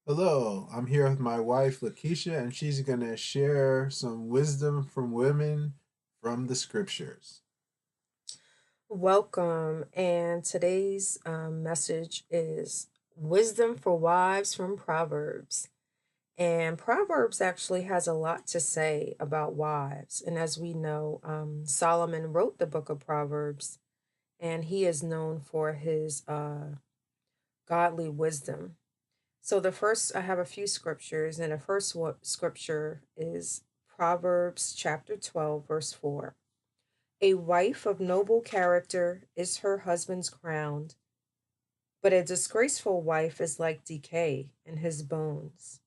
Hello, I'm here with my wife Lakeisha, and she's going to share some wisdom from women from the scriptures. Welcome, and today's message is Wisdom for Wives from Proverbs. And Proverbs actually has a lot to say about wives. And as we know, Solomon wrote the book of Proverbs, and he is known for his godly wisdom. So, I have a few scriptures, and the scripture is Proverbs chapter 12, verse 4. A wife of noble character is her husband's crown, but a disgraceful wife is like decay in his bones.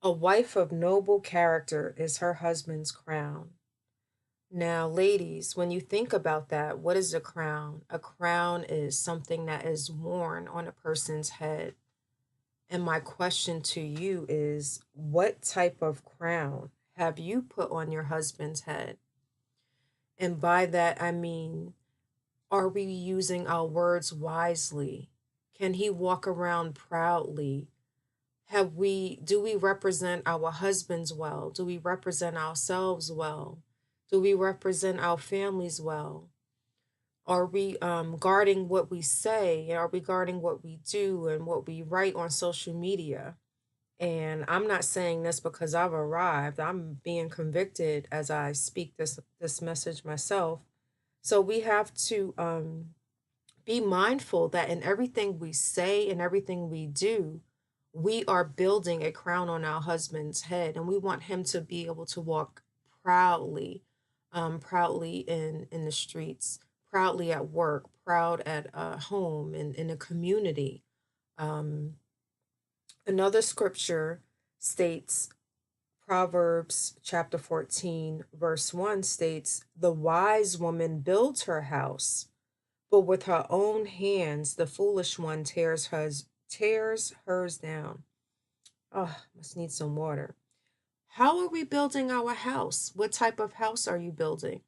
A wife of noble character is her husband's crown. Now, ladies, when you think about that, what is a crown? A crown is something that is worn on a person's head. And my question to you is, what type of crown have you put on your husband's head? And by that, I mean, are we using our words wisely? Can he walk around proudly? Do we represent our husbands well? Do we represent ourselves well? Do we represent our families well? Are we guarding what we say? Are we guarding what we do and what we write on social media? And I'm not saying this because I've arrived. I'm being convicted as I speak this message myself. So we have to be mindful that in everything we say and everything we do, we are building a crown on our husband's head, and we want him to be able to walk proudly, proudly in the streets, proudly at work, proud at home, and in a community. Um, Another scripture states, Proverbs chapter 14, verse 1 states, "The wise woman builds her house, but with her own hands the foolish one tears hers down." Oh, must need some water. How are we building our house? What type of house are you building?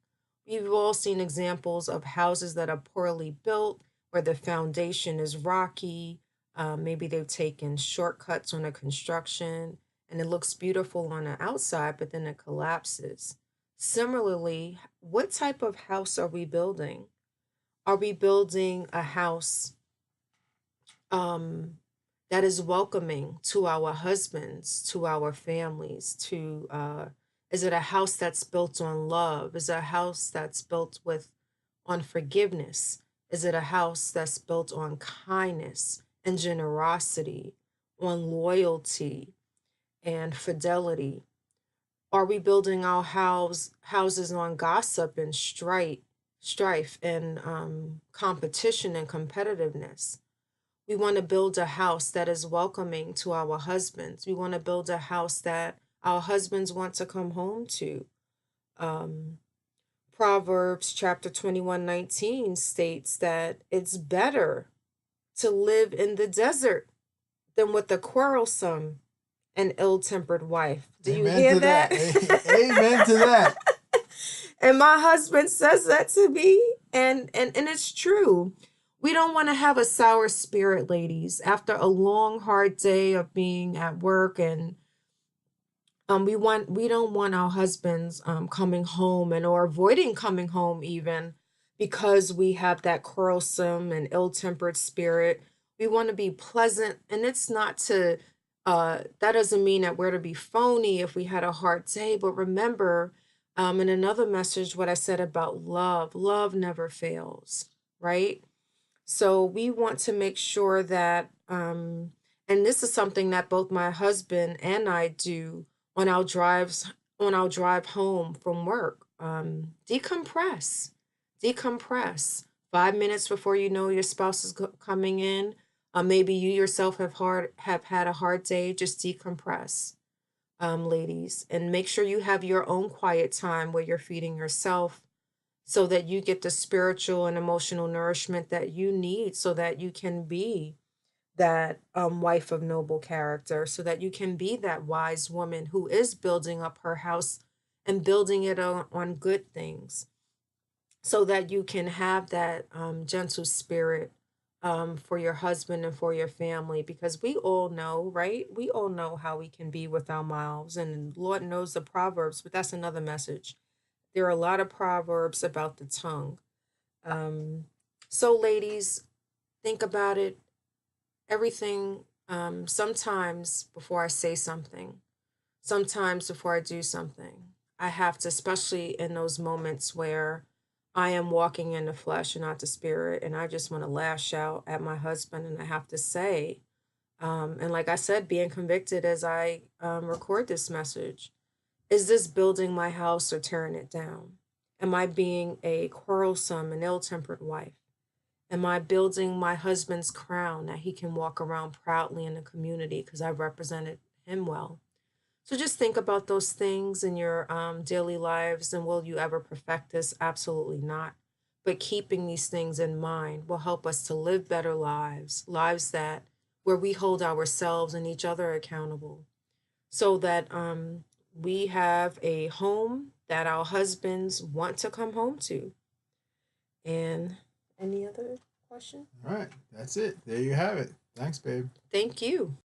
We've all seen examples of houses that are poorly built, where the foundation is rocky. Maybe they've taken shortcuts on the construction, and it looks beautiful on the outside, but then it collapses. Similarly, what type of house are we building? Are we building a house um, that is welcoming to our husbands, to our families, is it a house that's built on love? Is it a house that's built with on forgiveness? Is it a house that's built on kindness and generosity, on loyalty and fidelity? Are we building our houses on gossip and strife and competition and competitiveness? We want to build a house that is welcoming to our husbands. We want to build a house that our husbands want to come home to. Um, Proverbs chapter 21:19 states that it's better to live in the desert than with a quarrelsome and ill tempered wife. Do you Amen hear to that? that. Amen to that. And my husband says that to me, and it's true. We don't want to have a sour spirit, ladies, after a long hard day of being at work, and we don't want our husbands coming home and or avoiding coming home even because we have that quarrelsome and ill-tempered spirit. We want to be pleasant, and it's not to that doesn't mean that we're to be phony if we had a hard day, but remember, in another message, what I said about love. Love never fails, right? So we want to make sure that, and this is something that both my husband and I do on our drive home from work. Decompress, decompress. 5 minutes before you know your spouse is coming in, maybe you yourself have had a hard day. Just decompress, ladies, and make sure you have your own quiet time where you're feeding yourself so that you get the spiritual and emotional nourishment that you need so that you can be that wife of noble character, so that you can be that wise woman who is building up her house and building it on good things, so that you can have that gentle spirit for your husband and for your family, because we all know, right? We all know how we can be with our mouths, and Lord knows the Proverbs, but that's another message. There are a lot of Proverbs about the tongue. Um, so, ladies, think about it. Everything, sometimes before I say something, sometimes before I do something, I have to, especially in those moments where I am walking in the flesh and not the spirit, and I just want to lash out at my husband, and I have to say, and like I said, being convicted as I record this message, is this building my house or tearing it down? Am I being a quarrelsome and ill tempered wife? Am I building my husband's crown that he can walk around proudly in the community because I represented him well? So just think about those things in your daily lives. And will you ever perfect this? Absolutely not. But keeping these things in mind will help us to live better lives, lives that where we hold ourselves and each other accountable, so that we have a home that our husbands want to come home to. And any other question? All right, that's it. There you have it. Thanks, babe. Thank you.